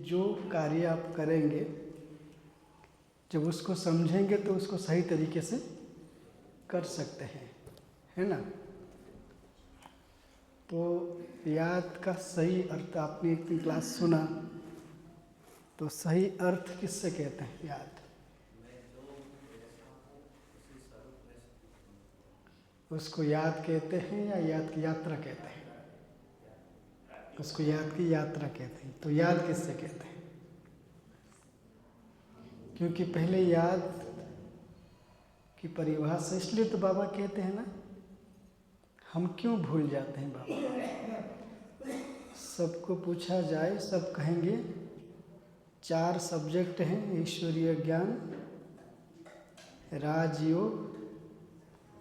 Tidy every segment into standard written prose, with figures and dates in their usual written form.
जो कार्य आप करेंगे जब उसको समझेंगे तो उसको सही तरीके से कर सकते हैं, है ना। तो याद का सही अर्थ आपने एक दिन क्लास सुना, तो सही अर्थ किससे कहते हैं याद? उसको याद कहते हैं या याद की यात्रा कहते हैं? उसको याद की यात्रा कहते हैं। तो याद किससे कहते हैं? क्योंकि पहले याद की परिभाषा, इसलिए तो बाबा कहते हैं ना, हम क्यों भूल जाते हैं बाबा? सबको पूछा जाए सब कहेंगे 4 सब्जेक्ट हैं, ईश्वरीय ज्ञान, राजयोग,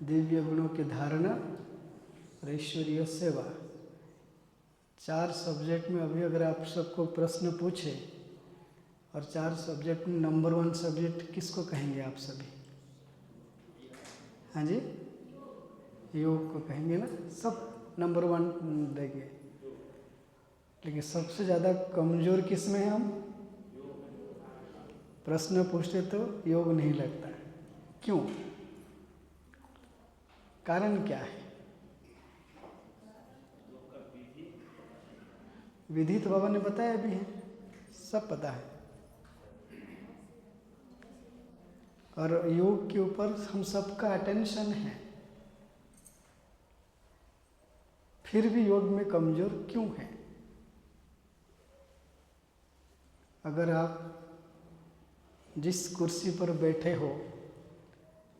दिव्य गुणों की धारणा और ईश्वरीय सेवा। 4 सब्जेक्ट में अभी अगर आप सबको प्रश्न पूछे और 4 सब्जेक्ट में नंबर 1 सब्जेक्ट किसको कहेंगे आप सभी? हाँ जी, योग को कहेंगे ना, सब नंबर 1 देंगे। लेकिन सबसे ज़्यादा कमज़ोर किस में है हम? प्रश्न पूछते तो योग नहीं लगता। क्यों? कारण क्या है? विधि तो बाबा ने बताया भी है, सब पता है। और योग के ऊपर हम सबका अटेंशन है, फिर भी योग में कमज़ोर क्यों है? अगर आप जिस कुर्सी पर बैठे हो,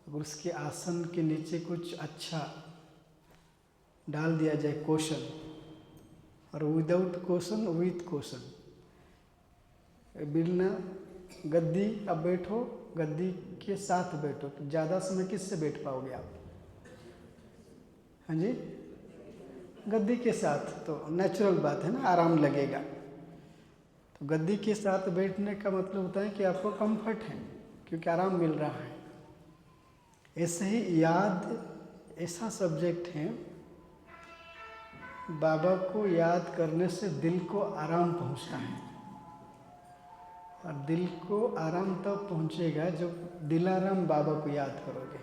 अगर उसके आसन के नीचे कुछ अच्छा डाल दिया जाए क्वेश्चन, और विदाउट क्वेश्चन विथ क्वेश्चन, बिना गद्दी अब बैठो, गद्दी के साथ बैठो, तो ज़्यादा समय किससे बैठ पाओगे आप? हाँ जी, गद्दी के साथ। तो नेचुरल बात है ना, आराम लगेगा। तो गद्दी के साथ बैठने का मतलब होता है कि आपको कंफर्ट है, क्योंकि आराम मिल रहा है। ऐसे ही याद ऐसा सब्जेक्ट है, बाबा को याद करने से दिल को आराम पहुंचता है। और दिल को आराम तब पहुंचेगा जब दिलाराम बाबा को याद करोगे,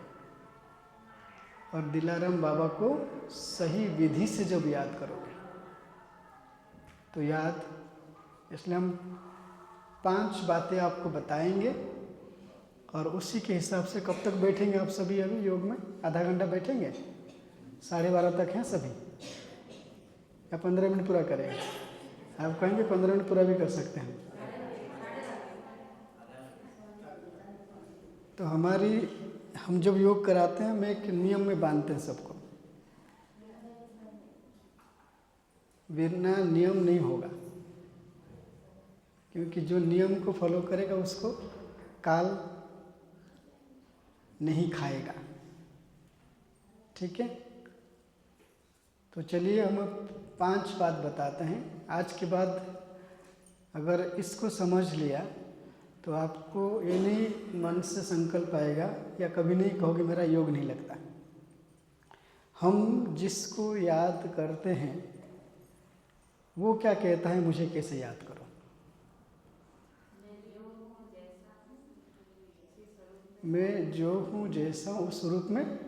और दिलाराम बाबा को सही विधि से जब याद करोगे तो याद। इसलिए हम 5 बातें आपको बताएंगे, और उसी के हिसाब से कब तक बैठेंगे आप सभी? अभी योग में आधा घंटा बैठेंगे, 12:30 तक हैं सभी, या 15 मिनट पूरा करेंगे? आप कहेंगे 15 मिनट पूरा भी कर सकते हैं। तो हम जब योग कराते हैं, हम एक नियम में बांधते हैं सबको, बिना नियम नहीं होगा। क्योंकि जो नियम को फॉलो करेगा उसको काल नहीं खाएगा, ठीक है। तो चलिए हम अब 5 बात बताते हैं। आज के बाद अगर इसको समझ लिया तो आपको ये नहीं मन से संकल्प आएगा, या कभी नहीं कहोगे मेरा योग नहीं लगता। हम जिसको याद करते हैं वो क्या कहता है, मुझे कैसे याद करो? मैं जो हूँ जैसा उस रूप में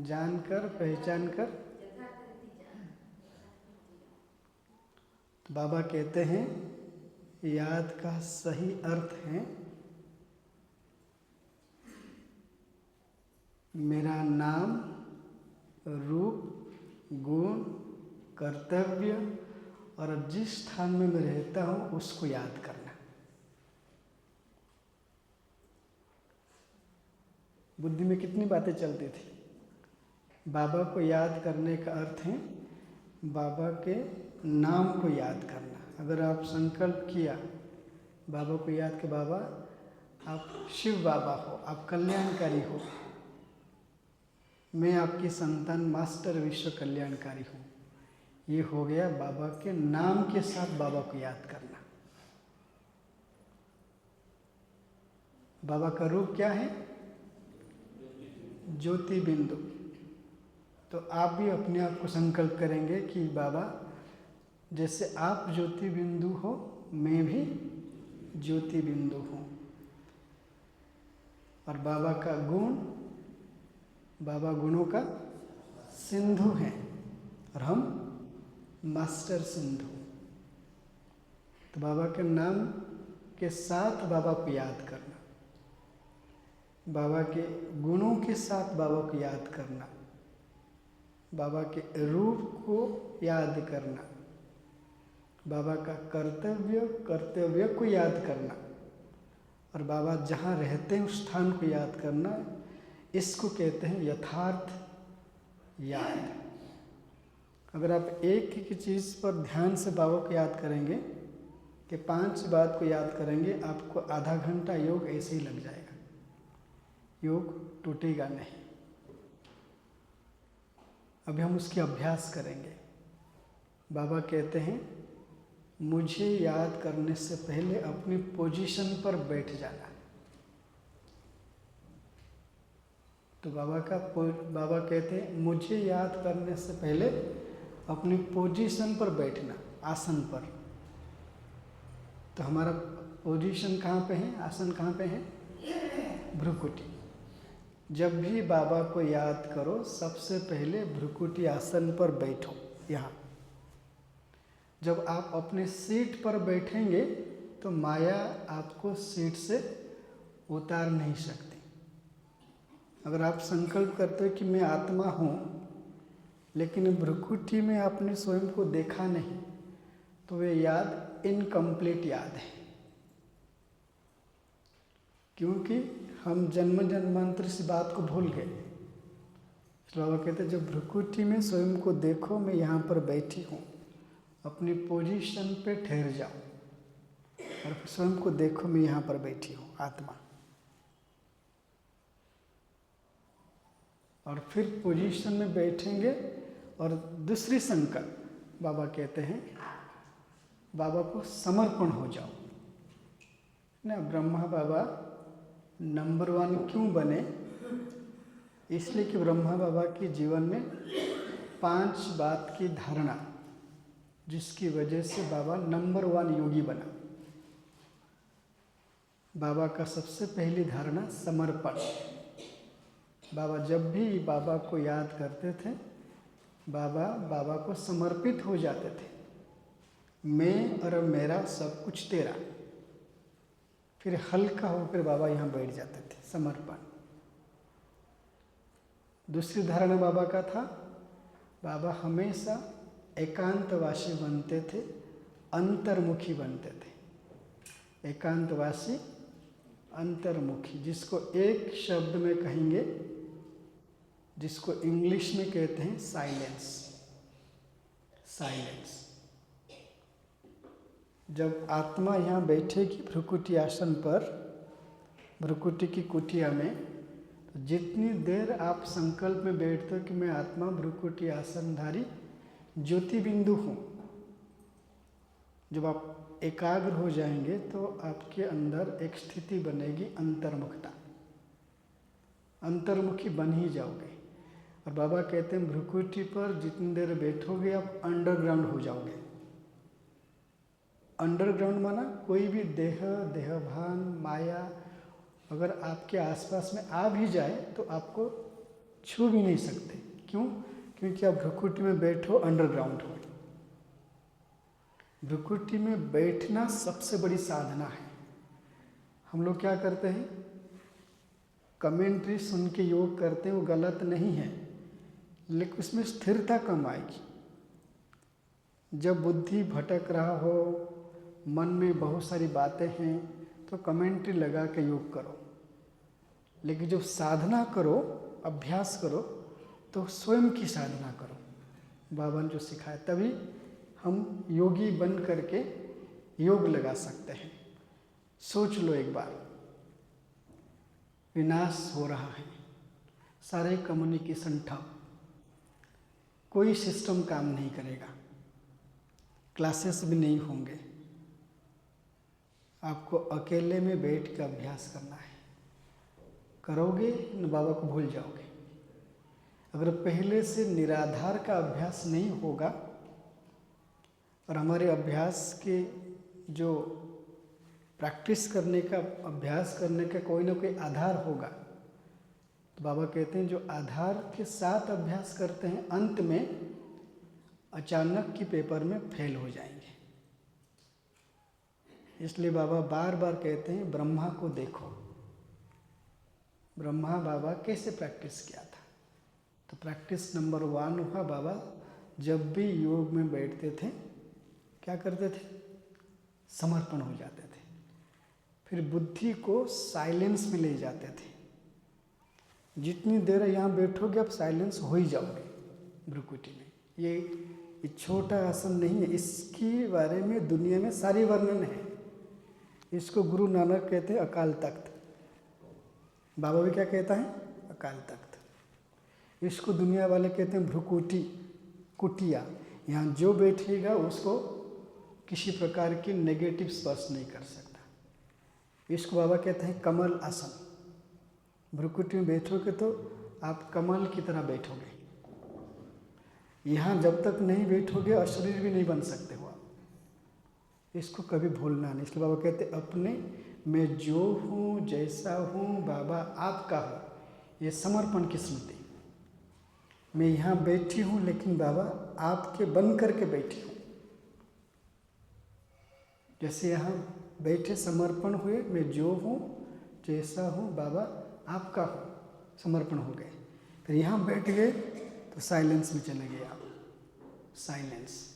जानकर पहचान कर। तो बाबा कहते हैं याद का सही अर्थ है मेरा नाम, रूप, गुण, कर्तव्य और जिस स्थान में मैं रहता हूँ उसको याद करना। बुद्धि में कितनी बातें चलती थी। बाबा को याद करने का अर्थ है बाबा के नाम को याद करना। अगर आप संकल्प किया बाबा को याद के, बाबा आप शिव बाबा हो, आप कल्याणकारी हो, मैं आपकी संतान मास्टर विश्व कल्याणकारी हूँ, ये हो गया बाबा के नाम के साथ बाबा को याद करना। बाबा का रूप क्या है? ज्योति बिंदु। तो आप भी अपने आप को संकल्प करेंगे कि बाबा जैसे आप ज्योति बिंदु हो ज्योति बिंदु हूँ। और बाबा का गुण, बाबा गुणों का सिंधु हैं और हम मास्टर सिंधु। तो बाबा के नाम के साथ बाबा को याद करना, बाबा के गुणों के साथ बाबा को याद करना, बाबा के रूप को याद करना, बाबा का कर्तव्य को याद करना और बाबा जहाँ रहते हैं उस स्थान को याद करना, इसको कहते हैं यथार्थ याद। अगर आप एक ही चीज़ पर ध्यान से बाबा को याद करेंगे कि 5 बात को याद करेंगे, आपको आधा घंटा योग ऐसे ही लग जाएगा, योग टूटेगा नहीं। अभी हम उसकी अभ्यास करेंगे। बाबा कहते हैं मुझे याद करने से पहले अपनी पोजीशन पर बैठ जाना। तो बाबा कहते हैं मुझे याद करने से पहले अपनी पोजीशन पर बैठना, आसन पर। तो हमारा पोजीशन कहाँ पे है, आसन कहाँ पे है? भ्रुकुटी। जब भी बाबा को याद करो सबसे पहले भ्रुकुटी आसन पर बैठो। यहाँ जब आप अपने सीट पर बैठेंगे तो माया आपको सीट से उतार नहीं सकती। अगर आप संकल्प करते हो कि मैं आत्मा हूँ, लेकिन भ्रुकुटी में आपने स्वयं को देखा नहीं, तो वे याद इनकम्प्लीट याद है। क्योंकि हम जन्म जन्मांतर इस बात को भूल गए। बाबा कहते जब भ्रुकुटी में स्वयं को देखो, मैं यहाँ पर बैठी हूँ, अपनी पोजीशन पे ठहर जाओ और स्वयं को देखो, मैं यहाँ पर बैठी हूँ आत्मा। और फिर पोजीशन में बैठेंगे और दूसरी संकल्प बाबा कहते हैं बाबा को समर्पण हो जाओ ना। ब्रह्मा बाबा नंबर 1 क्यों बने? इसलिए कि ब्रह्मा बाबा के जीवन में 5 बात की धारणा, जिसकी वजह से बाबा नंबर 1 योगी बना। बाबा का सबसे पहली धारणा समर्पण। बाबा जब भी बाबा को याद करते थे, बाबा को समर्पित हो जाते थे। मैं और मेरा सब कुछ तेरा। फिर हल्का होकर बाबा यहाँ बैठ जाते थे, समर्पण। दूसरी धारणा बाबा का था, बाबा हमेशा एकांतवासी बनते थे, अंतर्मुखी बनते थे। एकांतवासी, अंतर्मुखी, जिसको एक शब्द में कहेंगे, जिसको इंग्लिश में कहते हैं साइलेंस। साइलेंस। जब आत्मा यहाँ बैठेगी भ्रुकुटी आसन पर, भ्रुकुटी की कुटिया में, तो जितनी देर आप संकल्प में बैठते हो कि मैं आत्मा भ्रुकुटी आसनधारी ज्योति बिंदु हूँ, जब आप एकाग्र हो जाएंगे तो आपके अंदर एक स्थिति बनेगी अंतर्मुखता। अंतर्मुखी बन ही जाओगे। और बाबा कहते हैं भ्रुकुटी पर जितनी देर बैठोगे आप अंडरग्राउंड हो जाओगे। अंडरग्राउंड माना कोई भी देहभान, माया अगर आपके आसपास में आ भी जाए तो आपको छू भी नहीं सकते। क्यों? क्योंकि आप भ्रुकुटी में बैठो, अंडरग्राउंड हो। भ्रुकुटी में बैठना सबसे बड़ी साधना है। हम लोग क्या करते हैं, कमेंट्री सुन के योग करते हैं, वो गलत नहीं है, लेकिन उसमें स्थिरता कम आएगी। जब बुद्धि भटक रहा हो, मन में बहुत सारी बातें हैं, तो कमेंट्री लगा के योग करो। लेकिन जब साधना करो, अभ्यास करो, तो स्वयं की साधना करो। बाबा ने जो सिखाया, तभी हम योगी बन करके योग लगा सकते हैं। सोच लो एक बार, विनाश हो रहा है, सारे कम्युनिकेशन ठप, कोई सिस्टम काम नहीं करेगा, क्लासेस भी नहीं होंगे, आपको अकेले में बैठ कर अभ्यास करना है। करोगे न बाबा को भूल जाओगे। अगर पहले से निराधार का अभ्यास नहीं होगा और हमारे अभ्यास के जो प्रैक्टिस करने का, अभ्यास करने का कोई ना कोई आधार होगा। तो बाबा कहते हैं जो आधार के साथ अभ्यास करते हैं अंत में अचानक की पेपर में फेल हो जाएंगे। इसलिए बाबा बार बार कहते हैं ब्रह्मा को देखो। ब्रह्मा बाबा कैसे प्रैक्टिस किया था? तो प्रैक्टिस नंबर 1 हुआ, बाबा जब भी योग में बैठते थे क्या करते थे? समर्पण हो जाते थे। फिर बुद्धि को साइलेंस में ले जाते थे। जितनी देर यहाँ बैठोगे आप साइलेंस हो ही जाओगे भ्रुकुटी में। ये छोटा आसन नहीं है, इसके बारे में दुनिया में सारी वर्णन है। इसको गुरु नानक कहते हैं अकाल तख्त। बाबा भी क्या कहता है? अकाल तख्त। इसको दुनिया वाले कहते हैं भ्रुकुटी, कुटिया। यहाँ जो बैठेगा उसको किसी प्रकार की नेगेटिव स्पर्श नहीं कर सकता। इसको बाबा कहते हैं कमल आसन। भ्रुकुटी में बैठोगे तो आप कमल की तरह बैठोगे। यहाँ जब तक नहीं बैठोगे अशरीर भी नहीं बन सकते हो आप। इसको कभी भूलना नहीं। इसलिए बाबा कहते अपने मैं जो हूँ, जैसा हूँ, बाबा आपका हूँ, ये समर्पण की स्मृति। मैं यहाँ बैठी हूँ लेकिन बाबा आपके बन करके बैठी हूँ। जैसे यहाँ बैठे समर्पण हुए, मैं जो हूँ जैसा हूँ बाबा आपका हूँ, समर्पण हो गए। फिर यहाँ बैठ गए तो साइलेंस में चले गए आप, साइलेंस।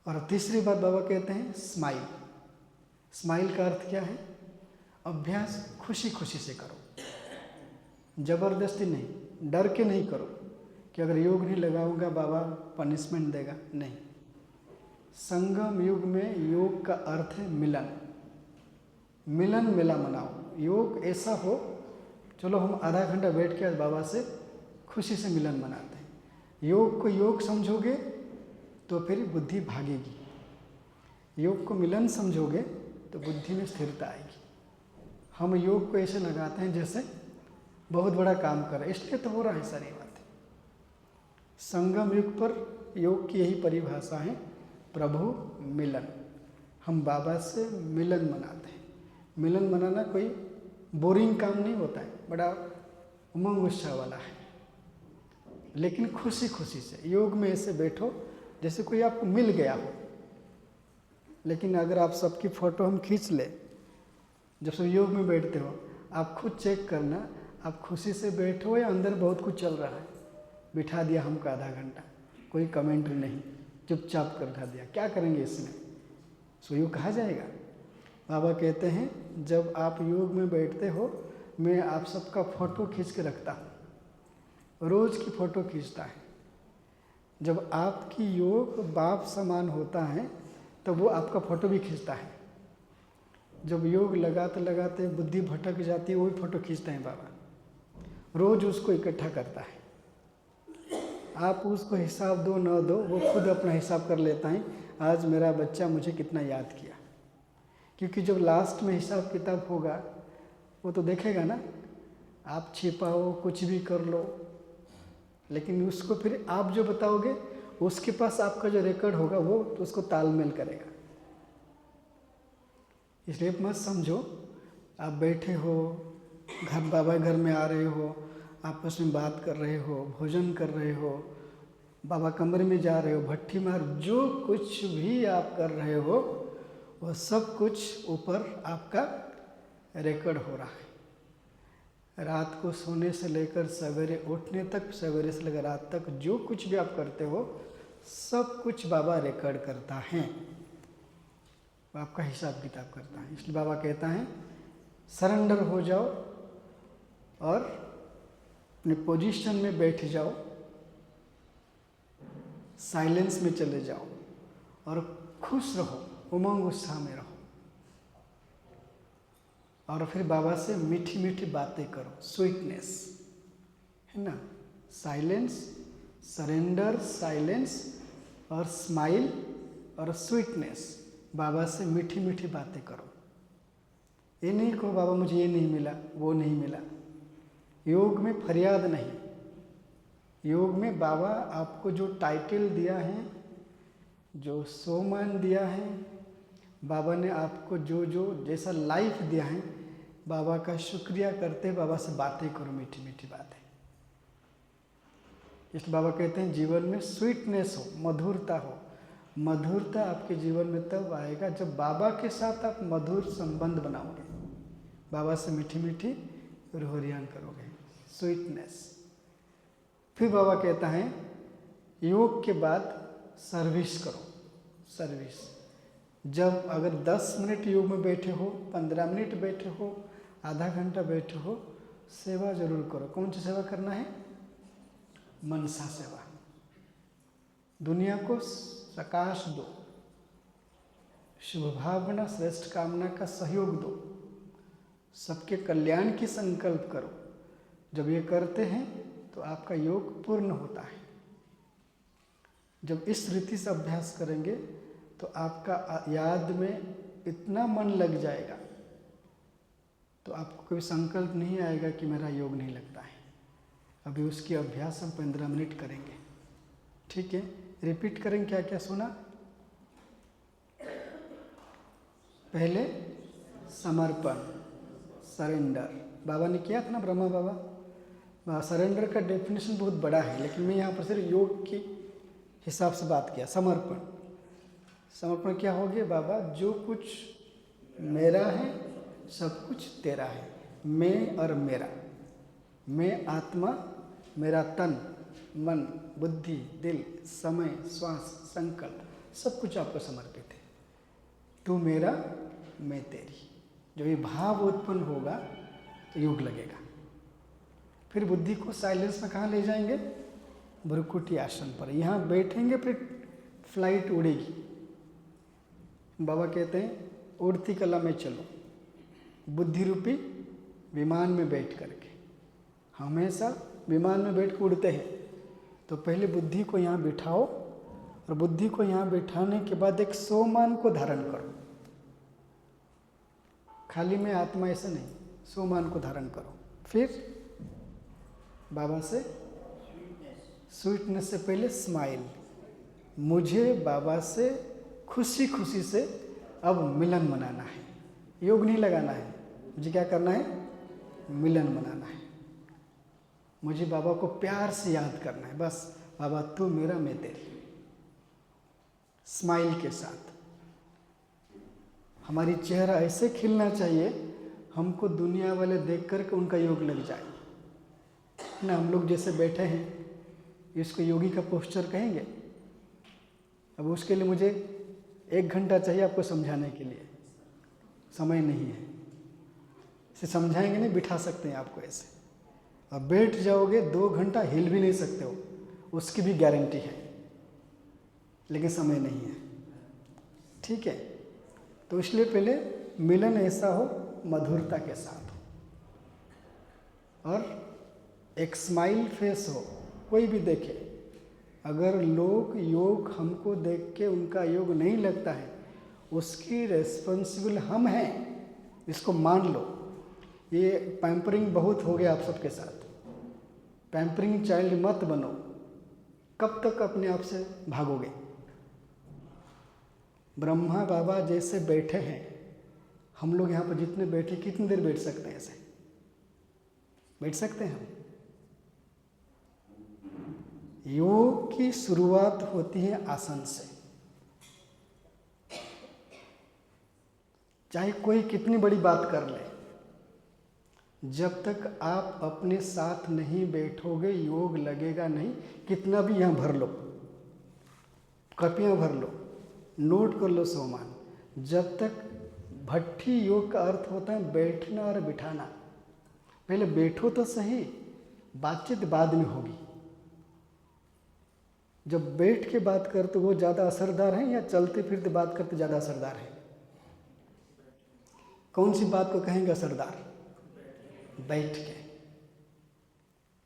और तीसरी बात बाबा कहते हैं स्माइल। स्माइल का अर्थ क्या है? अभ्यास खुशी खुशी से करो, जबरदस्ती नहीं, डर के नहीं करो कि अगर योग नहीं लगाऊंगा बाबा पनिशमेंट देगा, नहीं। संगम युग में योग का अर्थ है मिलन। मिलन मेला मनाओ। योग ऐसा हो, चलो हम आधा घंटा बैठ के आज बाबा से खुशी से मिलन मनाते हैं। योग को योग समझोगे तो फिर बुद्धि भागेगी। योग को मिलन समझोगे तो बुद्धि में स्थिरता आएगी। हम योग को ऐसे लगाते हैं जैसे बहुत बड़ा काम कर रहे, इसलिए तो हो रहा है सारी बातें। संगम युग पर योग की यही परिभाषा है, प्रभु मिलन। हम बाबा से मिलन मनाते हैं। मिलन मनाना कोई बोरिंग काम नहीं होता है, बड़ा उमंग उत्साह वाला है, लेकिन खुशी खुशी से। योग में ऐसे बैठो जैसे कोई आपको मिल गया हो। लेकिन अगर आप सबकी फ़ोटो हम खींच ले, जब सब योग में बैठते हो, आप खुद चेक करना आप खुशी से बैठे हो या अंदर बहुत कुछ चल रहा है। बिठा दिया हमको आधा घंटा, कोई कमेंट नहीं, चुपचाप कर बिठा दिया, क्या करेंगे इसमें? सो योग कहा जाएगा। बाबा कहते हैं जब आप योग में बैठते हो, मैं आप सबका फ़ोटो खींच के रखता हूँ, रोज़ की फ़ोटो खींचता है। जब आपकी योग बाप समान होता है तो वो आपका फ़ोटो भी खींचता है। जब योग लगाते लगाते बुद्धि भटक जाती है, वही फ़ोटो खींचते हैं बाबा। रोज़ उसको इकट्ठा करता है। आप उसको हिसाब दो न दो, वो खुद अपना हिसाब कर लेता है, आज मेरा बच्चा मुझे कितना याद किया। क्योंकि जब लास्ट में हिसाब किताब होगा वो तो देखेगा ना। आप छिपाओ, कुछ भी कर लो, लेकिन उसको फिर आप जो बताओगे उसके पास आपका जो रिकॉर्ड होगा वो तो उसको तालमेल करेगा। इसलिए मत समझो आप बैठे हो, घर बाबा घर में आ रहे हो, आपस में बात कर रहे हो, भोजन कर रहे हो, बाबा कमरे में जा रहे हो, भट्ठी मार, जो कुछ भी आप कर रहे हो वो सब कुछ ऊपर आपका रिकॉर्ड हो रहा है। रात को सोने से लेकर सवेरे उठने तक, सवेरे से लेकर रात तक जो कुछ भी आप करते हो सब कुछ बाबा रिकॉर्ड करता है, आपका हिसाब किताब करता है। इसलिए बाबा कहता है सरेंडर हो जाओ और अपने पोजीशन में बैठ जाओ, साइलेंस में चले जाओ और खुश रहो, उमंग उत्साह में रहो। और फिर बाबा से मीठी मीठी बातें करो, स्वीटनेस है ना। साइलेंस, सरेंडर, साइलेंस और स्माइल और स्वीटनेस। बाबा से मीठी मीठी बातें करो। ये नहीं कहो बाबा मुझे ये नहीं मिला, वो नहीं मिला। योग में फरियाद नहीं। योग में बाबा आपको जो टाइटल दिया है, जो सम्मान दिया है, बाबा ने आपको जो जो जैसा लाइफ दिया है, बाबा का शुक्रिया करते, बाबा से बातें करो, मीठी मीठी बातें। इसलिए बाबा कहते हैं जीवन में स्वीटनेस हो, मधुरता हो। मधुरता आपके जीवन में तब आएगा जब बाबा के साथ आप मधुर संबंध बनाओगे, बाबा से मीठी मीठी रोहरियान करोगे, स्वीटनेस। फिर बाबा कहता है योग के बाद सर्विस करो। सर्विस, जब अगर 10 मिनट योग में बैठे हो, 15 मिनट बैठे हो, आधा घंटा बैठे हो, सेवा जरूर करो। कौन सी सेवा करना है? मनसा सेवा। दुनिया को प्रकाश दो, शुभ भावना श्रेष्ठ कामना का सहयोग दो, सबके कल्याण की संकल्प करो। जब ये करते हैं तो आपका योग पूर्ण होता है। जब इस रीति से अभ्यास करेंगे तो आपका याद में इतना मन लग जाएगा तो आपको कोई संकल्प नहीं आएगा कि मेरा योग नहीं लगता है। अभी उसकी अभ्यास हम 15 मिनट करेंगे, ठीक है? रिपीट करेंगे। क्या क्या सुना? पहले समर्पण, सरेंडर। बाबा ने किया था ना, ब्रह्मा बाबा। सरेंडर का डेफिनेशन बहुत बड़ा है, लेकिन मैं यहाँ पर सिर्फ योग के हिसाब से बात किया। समर्पण, समर्पण क्या हो गया? बाबा जो कुछ मेरा है सब कुछ तेरा है। मैं और मेरा, मैं आत्मा, मेरा तन, मन, बुद्धि, दिल, समय, श्वास, संकल्प, सब कुछ आपको समर्पित है। तू मेरा, मैं तेरी। जब ये भाव उत्पन्न होगा तो योग लगेगा। फिर बुद्धि को साइलेंस में कहाँ ले जाएंगे? भ्रुकुटी आसन पर। यहाँ बैठेंगे, फिर फ्लाइट उड़ेगी। बाबा कहते हैं उड़ती कला में चलो, बुद्धि रूपी विमान में बैठ करके। हमेशा विमान में बैठ कर उड़ते हैं, तो पहले बुद्धि को यहाँ बिठाओ, और बुद्धि को यहाँ बिठाने के बाद एक सोमान को धारण करो। खाली में आत्मा ऐसा नहीं, सोमान को धारण करो। फिर बाबा से स्वीटनेस से पहले स्माइल। मुझे बाबा से खुशी खुशी से अब मिलन मनाना है। योग नहीं लगाना है, मुझे क्या करना है? मिलन मनाना है। मुझे बाबा को प्यार से याद करना है। बस बाबा तू मेरा, मैं तेरी। स्माइल के साथ हमारी चेहरा ऐसे खिलना चाहिए, हमको दुनिया वाले देख कर के उनका योग लग जाए ना। हम लोग जैसे बैठे हैं, इसको योगी का पोस्चर कहेंगे। अब उसके लिए मुझे 1 घंटा चाहिए आपको समझाने के लिए, समय नहीं है। इसे समझाएंगे नहीं, बिठा सकते हैं आपको ऐसे। अब बैठ जाओगे 2 घंटा, हिल भी नहीं सकते हो, उसकी भी गारंटी है, लेकिन समय नहीं है, ठीक है? तो इसलिए पहले मिलन ऐसा हो, मधुरता के साथ हो, और एक स्माइल फेस हो, कोई भी देखे। अगर लोग योग हमको देख के उनका योग नहीं लगता है, उसकी रेस्पॉन्सिबल हम हैं, इसको मान लो। ये पैम्परिंग बहुत हो गया आप सबके साथ। पैम्परिंग चाइल्ड मत बनो। कब तक अपने आप से भागोगे? ब्रह्मा बाबा जैसे बैठे हैं, हम लोग यहाँ पर जितने बैठे, कितनी देर बैठ सकते हैं? ऐसे बैठ सकते हैं हम? योग की शुरुआत होती है आसन से। चाहे कोई कितनी बड़ी बात कर ले, जब तक आप अपने साथ नहीं बैठोगे योग लगेगा नहीं। कितना भी यहाँ भर लो, कपियाँ भर लो, नोट कर लो सोमान। जब तक भट्ठी योग का अर्थ होता है बैठना और बिठाना। पहले बैठो तो सही, बातचीत बाद में होगी। जब बैठ के बात करते वो ज़्यादा असरदार है या चलते फिरते बात करते ज़्यादा असरदार है? कौन सी बात को कहेंगे असरदार? बैठ के।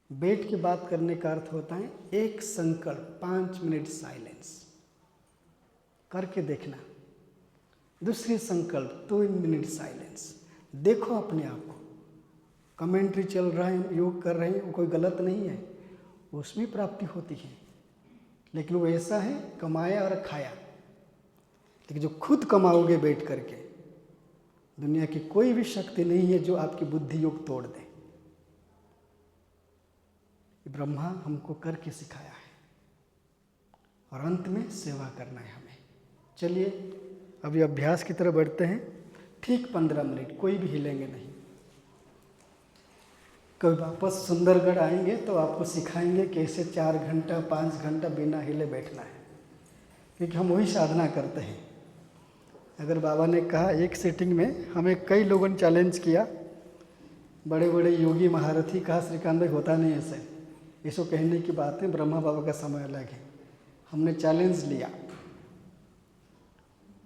बैठ के बात करने का अर्थ होता है एक संकल्प, 5 मिनट साइलेंस करके देखना। दूसरी संकल्प 2 मिनट साइलेंस। देखो अपने आप को, कमेंट्री चल रहा है, योग कर रहे हैं, वो कोई गलत नहीं है, उसमें प्राप्ति होती है। लेकिन वो ऐसा है कमाया और खाया। लेकिन जो खुद कमाओगे बैठ करके, दुनिया की कोई भी शक्ति नहीं है जो आपकी बुद्धि योग तोड़ दे। ब्रह्मा हमको करके सिखाया है और अंत में सेवा करना है हमें। चलिए अभी अभ्यास की तरफ बढ़ते हैं। ठीक 15 मिनट, कोई भी हिलेंगे नहीं। कभी वापस सुंदरगढ़ आएंगे तो आपको सिखाएंगे कैसे 4 घंटा 5 घंटा बिना हिले बैठना है, क्योंकि हम वही साधना करते हैं। अगर बाबा ने कहा एक सीटिंग में, हमें कई लोगों ने चैलेंज किया, बड़े बड़े योगी महारथी, कहा श्रीकांत भाई होता नहीं ऐसे, इसको कहने की बात है, ब्रह्मा बाबा का समय अलग है। हमने चैलेंज लिया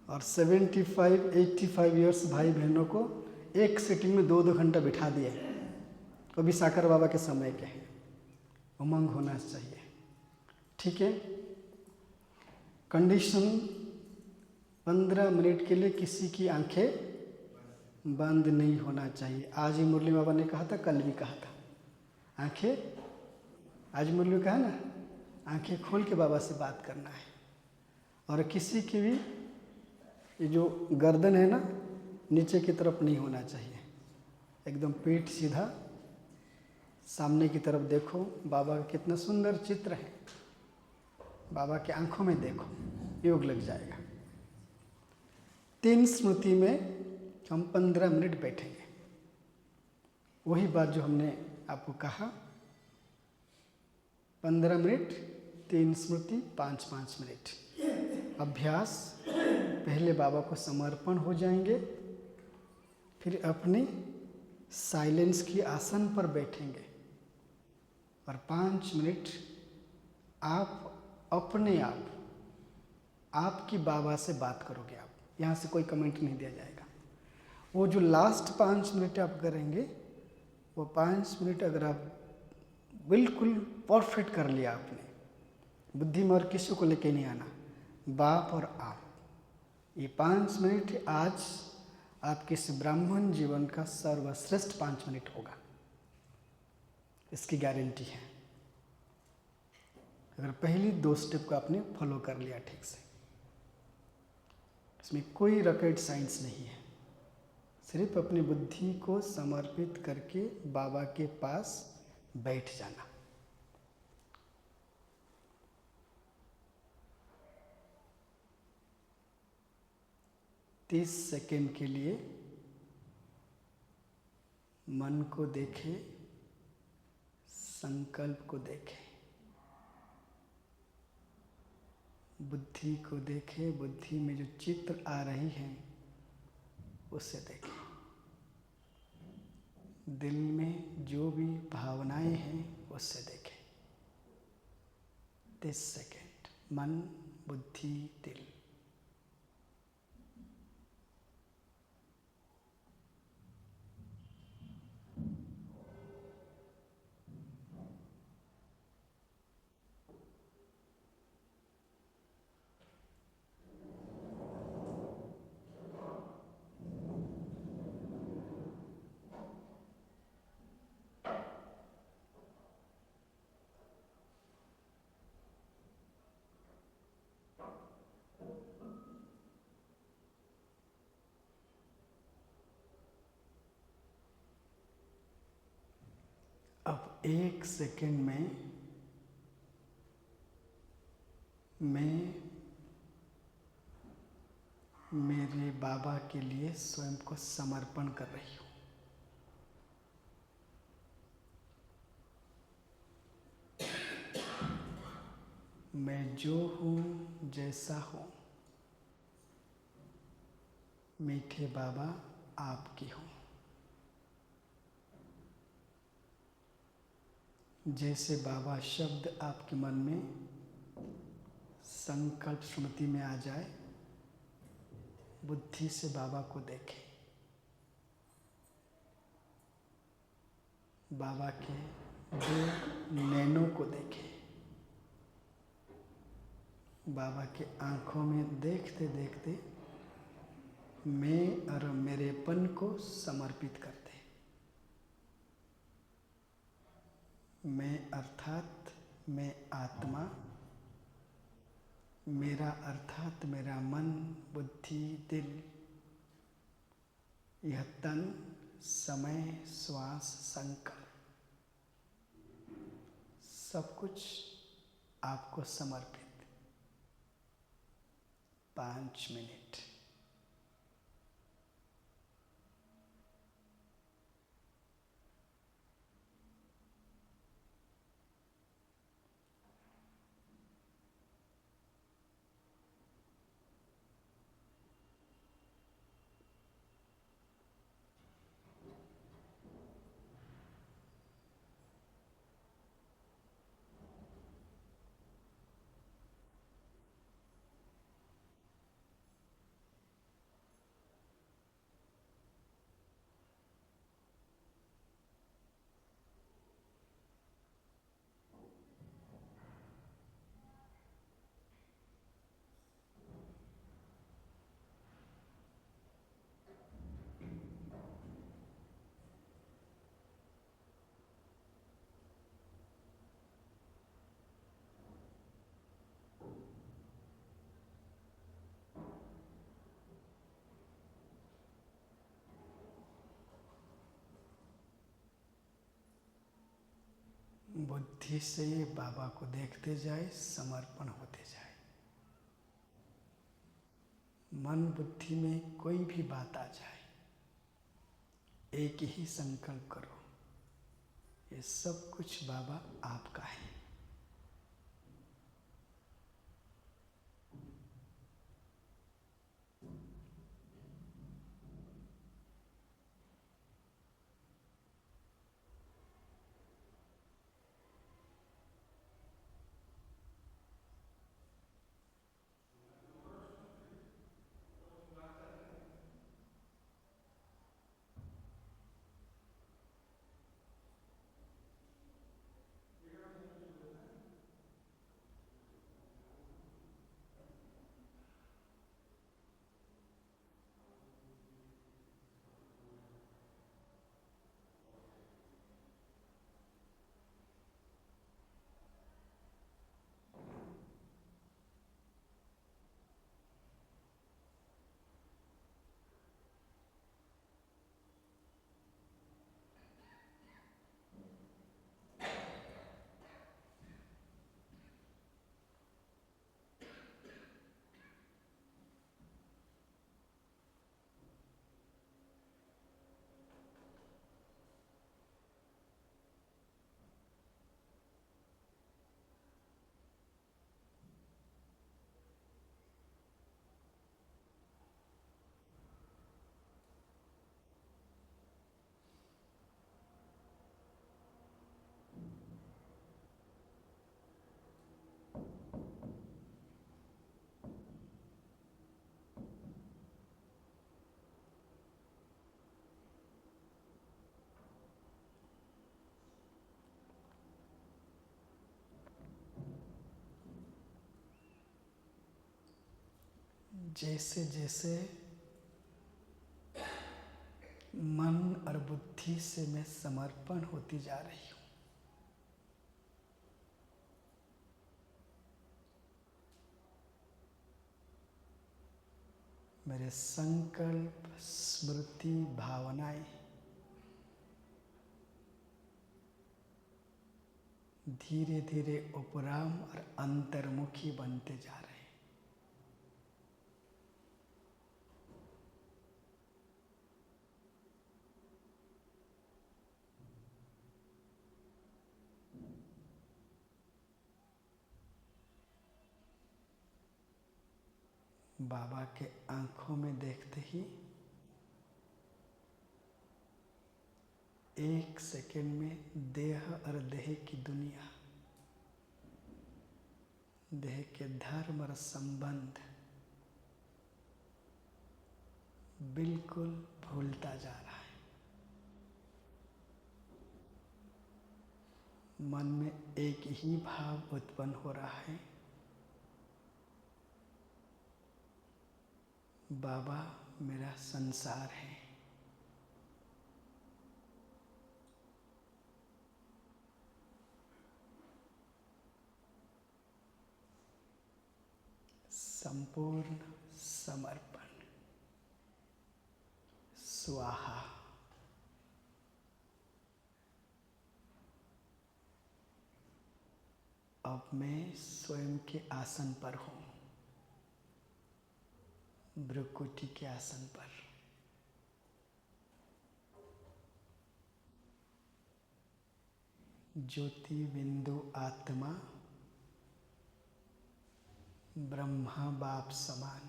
और 75-85 ईयर्स भाई बहनों को एक सीटिंग में 2-2 घंटा बिठा दिए। तो भी साकर बाबा के समय के हैं। उमंग होना चाहिए, ठीक है। कंडीशन 15 मिनट के लिए किसी की आंखें बंद नहीं होना चाहिए। आज ही मुरली बाबा ने कहा था, कल भी कहा था, आंखें, आज मुरली में कहा ना, आंखें खोल के बाबा से बात करना है। और किसी की भी ये जो गर्दन है ना, नीचे की तरफ नहीं होना चाहिए, एकदम पीठ सीधा, सामने की तरफ देखो। बाबा का कितना सुंदर चित्र है, बाबा के आंखों में देखो, योग लग जाएगा। 3 स्मृति में हम 15 मिनट बैठेंगे। वही बात जो हमने आपको कहा, 15 मिनट, 3 स्मृति, 5-5 मिनट अभ्यास। पहले बाबा को समर्पण हो जाएंगे, फिर अपने साइलेंस की आसन पर बैठेंगे और 5 मिनट आप अपने आप आपकी बाबा से बात करोगे। आप यहाँ से कोई कमेंट नहीं दिया जाएगा। वो जो लास्ट 5 मिनट आप करेंगे, वो 5 मिनट अगर आप बिल्कुल परफेक्ट कर लिया आपने, बुद्धि में और किसी को लेके नहीं आना, बाप और आप, ये 5 मिनट आज आपके इस ब्राह्मण जीवन का सर्वश्रेष्ठ 5 मिनट होगा, इसकी गारंटी है। अगर पहली 2 स्टेप को आपने फॉलो कर लिया ठीक से, इसमें कोई रॉकेट साइंस नहीं है, सिर्फ अपनी बुद्धि को समर्पित करके बाबा के पास बैठ जाना। तीस सेकेंड के लिए मन को देखे, संकल्प को देखे, बुद्धि को देखे, बुद्धि में जो चित्र आ रही हैं उसे देखे, दिल में जो भी भावनाएं हैं उससे देखें। 30 सेकेंड, मन, बुद्धि, दिल। अब 1 सेकेंड में मैं मेरे बाबा के लिए स्वयं को समर्पण कर रही हूँ। मैं जो हूँ, जैसा हूँ, मीठे बाबा आपकी हूँ। जैसे बाबा शब्द आपके मन में संकल्प स्मृति में आ जाए, बुद्धि से बाबा को देखें, बाबा के 2 नैनों को देखें, बाबा के आंखों में देखते देखते मैं और मेरेपन को समर्पित करते। मैं अर्थात मैं आत्मा, मेरा अर्थात मेरा मन, बुद्धि, दिल, यह तन, समय, श्वास, संकल्प, सब कुछ आपको समर्पित। 5 मिनट। बुद्धि से बाबा को देखते जाए, समर्पण होते जाए। मन बुद्धि में कोई भी बात आ जाए, एक ही संकल्प करो, ये सब कुछ बाबा आपका है। जैसे जैसे मन और बुद्धि से मैं समर्पण होती जा रही हूँ, मेरे संकल्प, स्मृति, भावनाएं धीरे धीरे उपराम और अंतर्मुखी बनते जा रहे हैं। बाबा के आंखों में देखते ही 1 सेकंड में देह और देह की दुनिया, देह के धर्म और संबंध बिल्कुल भूलता जा रहा है। मन में एक ही भाव उत्पन्न हो रहा है, बाबा मेरा संसार है। संपूर्ण समर्पण। स्वाहा। अब मैं स्वयं के आसन पर हूँ, भ्रुकुटी के आसन पर। ज्योति बिंदु आत्मा ब्रह्मा बाप समान,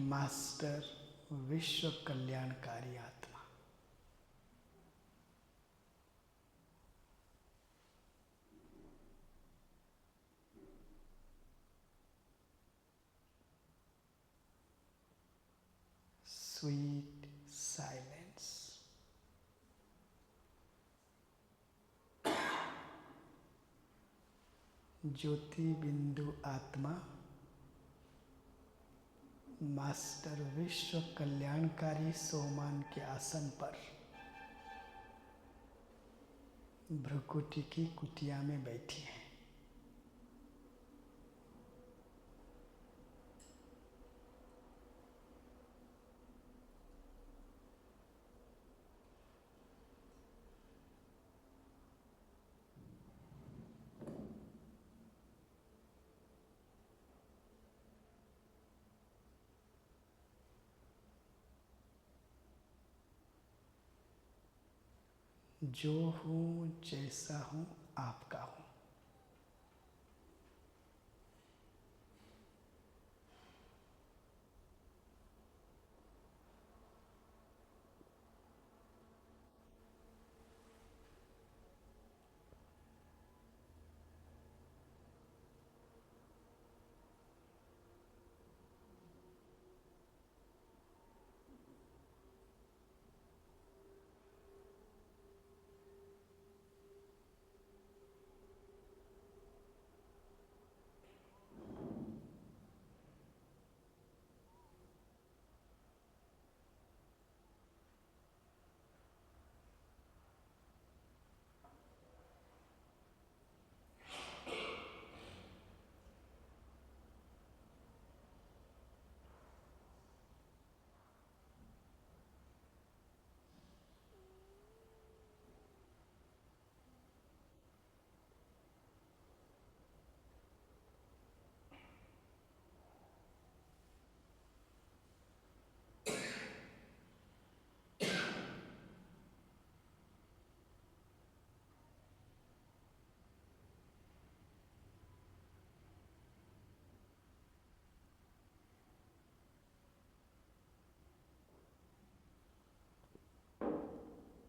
मास्टर विश्व कल्याणकारी आत्मा। Sweet silence. ज्योति बिंदु आत्मा मास्टर विश्व कल्याणकारी सोमान के आसन पर भ्रुकुटी की कुटिया में बैठी है। जो हूँ जैसा हूँ आपका हूँ।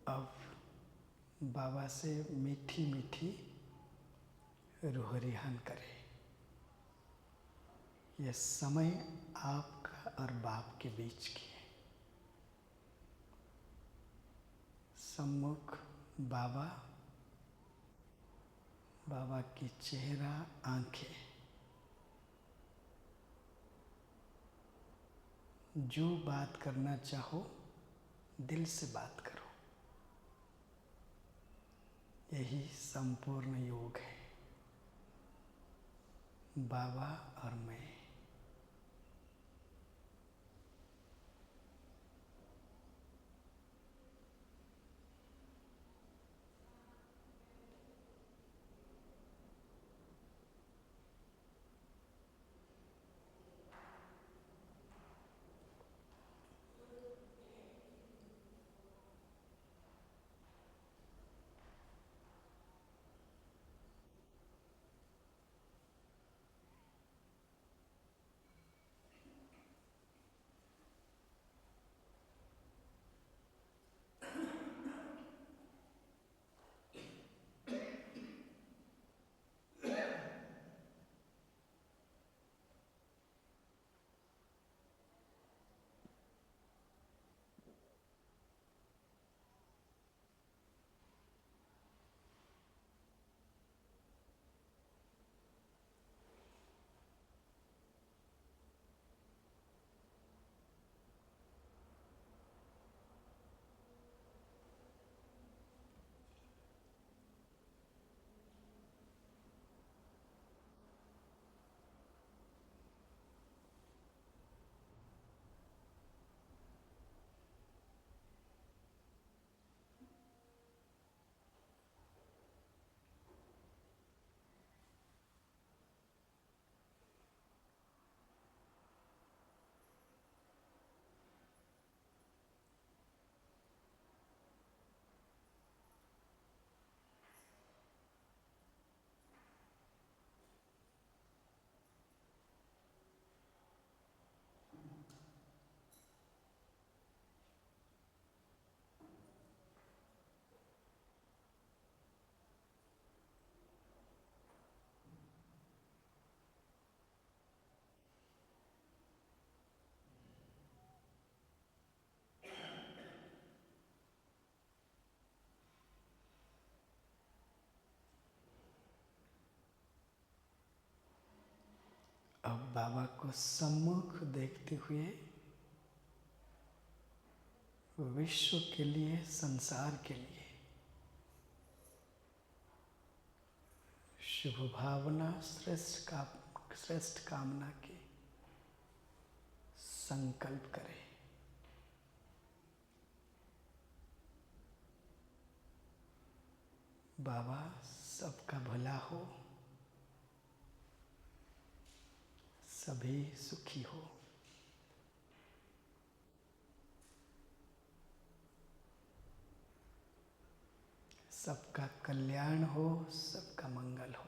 अब बाबा से मीठी मीठी रूह रिहान करें। यह समय आपका और बाप के बीच की है। सम्मुख बाबा, बाबा की चेहरा, आंखें। जो बात करना चाहो दिल से बात करो। यही संपूर्ण योग है, बाबा और मैं। बाबा को सम्मुख देखते हुए विश्व के लिए, संसार के लिए शुभ भावना, श्रेष्ठ कामना के संकल्प करें। बाबा सबका भला हो, सभी सुखी हो। सबका कल्याण हो, सबका मंगल हो।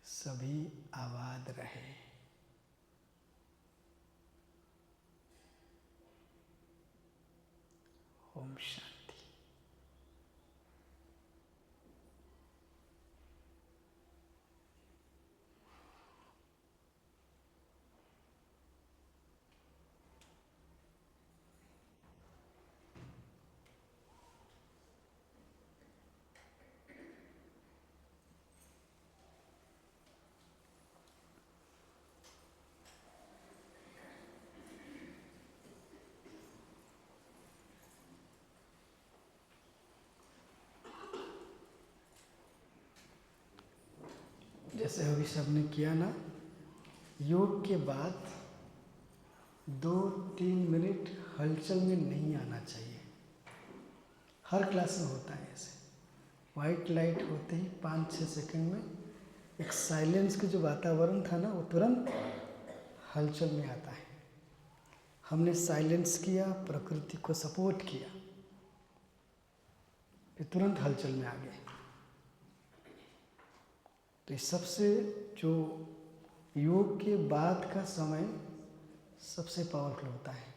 सभी आबाद रहे। ओम शांति। जैसे अभी सबने किया ना, योग के बाद 2-3 मिनट हलचल में नहीं आना चाहिए। हर क्लास में होता है ऐसे। वाइट लाइट होते ही 5-6 सेकंड में एक साइलेंस के जो वातावरण था ना, वो तुरंत हलचल में आता है। हमने साइलेंस किया, प्रकृति को सपोर्ट किया, फिर तुरंत हलचल में आ गए। तो इस सबसे जो योग के बाद का समय सबसे पावरफुल होता है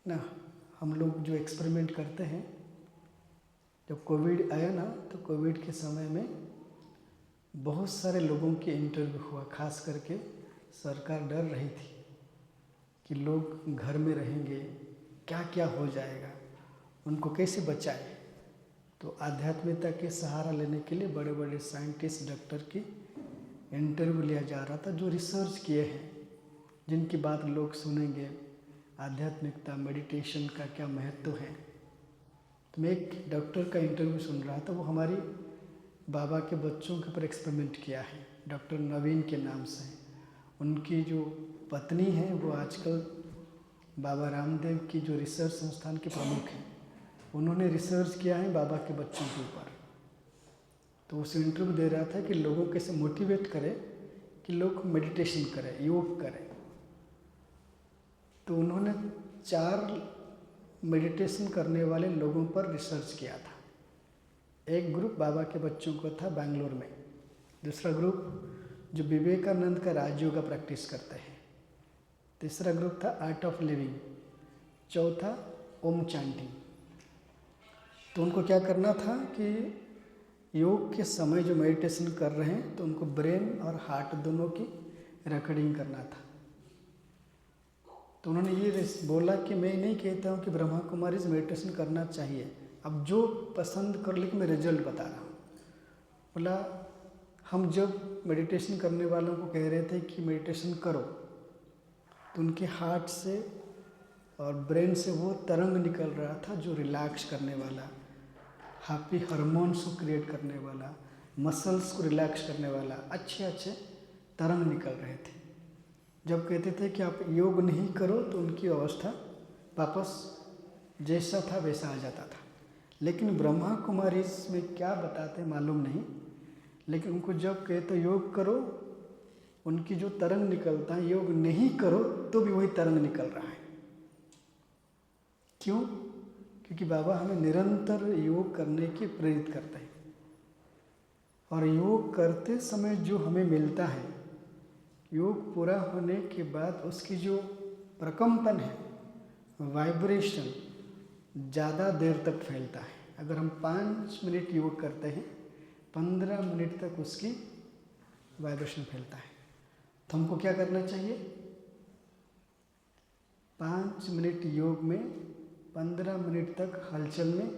ना। हम लोग जो एक्सपेरिमेंट करते हैं, जब कोविड आया ना, तो कोविड के समय में बहुत सारे लोगों के इंटरव्यू हुआ। खास करके सरकार डर रही थी कि लोग घर में रहेंगे, क्या क्या हो जाएगा, उनको कैसे बचाए। तो आध्यात्मिकता के सहारा लेने के लिए बड़े बड़े साइंटिस्ट, डॉक्टर की इंटरव्यू लिया जा रहा था, जो रिसर्च किए हैं, जिनकी बात लोग सुनेंगे। आध्यात्मिकता, मेडिटेशन का क्या महत्व है। तो मैं एक डॉक्टर का इंटरव्यू सुन रहा था, वो हमारी बाबा के बच्चों के ऊपर एक्सपेरिमेंट किया है, डॉक्टर नवीन के नाम से। उनकी जो पत्नी है वो आजकल बाबा रामदेव की जो रिसर्च संस्थान के प्रमुख हैं। उन्होंने रिसर्च किया है बाबा के बच्चों के ऊपर। तो उस इंटरव्यू दे रहा था कि लोगों को कैसे मोटिवेट करें कि लोग मेडिटेशन करें, योग करें। तो उन्होंने 4 मेडिटेशन करने वाले लोगों पर रिसर्च किया था। एक ग्रुप बाबा के बच्चों को था बेंगलोर में, दूसरा ग्रुप जो विवेकानंद का राजयोग का प्रैक्टिस करते हैं, तीसरा ग्रुप था आर्ट ऑफ लिविंग, चौथा ओम चैंटिंग। तो उनको क्या करना था कि योग के समय जो मेडिटेशन कर रहे हैं, तो उनको ब्रेन और हार्ट दोनों की रिकॉर्डिंग करना था। तो उन्होंने ये बोला कि मैं नहीं कहता हूँ कि ब्रह्मा कुमारीज मेडिटेशन करना चाहिए, अब जो पसंद कर, लेकिन मैं रिजल्ट बता रहा हूँ। बोला हम जब मेडिटेशन करने वालों को कह रहे थे कि मेडिटेशन करो, तो उनके हार्ट से और ब्रेन से वो तरंग निकल रहा था जो रिलैक्स करने वाला, हैप्पी हार्मोन्स को क्रिएट करने वाला, मसल्स को रिलैक्स करने वाला अच्छे अच्छे तरंग निकल रहे थे। जब कहते थे कि आप योग नहीं करो, तो उनकी अवस्था वापस जैसा था वैसा आ जाता था। लेकिन ब्रह्मा कुमारी इसमें क्या बताते मालूम नहीं, लेकिन उनको जब कहते योग करो, उनकी जो तरंग निकलता है, योग नहीं करो तो भी वही तरंग निकल रहा है। क्यों? क्योंकि बाबा हमें निरंतर योग करने की प्रेरित करते हैं। और योग करते समय जो हमें मिलता है, योग पूरा होने के बाद उसकी जो प्रकम्पन है, वाइब्रेशन ज़्यादा देर तक फैलता है। अगर हम 5 मिनट योग करते हैं, 15 मिनट तक उसकी वाइब्रेशन फैलता है। तो हमको क्या करना चाहिए? 5 मिनट योग में 15 मिनट तक हलचल में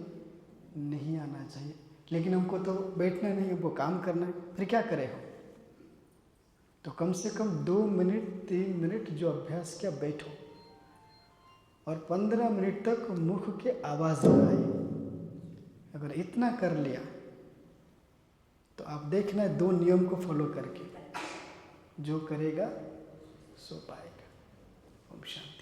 नहीं आना चाहिए। लेकिन हमको तो बैठना नहीं है, वो काम करना है, फिर क्या करें हम? तो कम से कम 2 मिनट 3 मिनट जो अभ्यास किया बैठो और 15 मिनट तक मुख के आवाज़ ना आए। अगर इतना कर लिया तो आप देखना 2 नियम को फॉलो करके जो करेगा सो पाएगा। ओम शांति।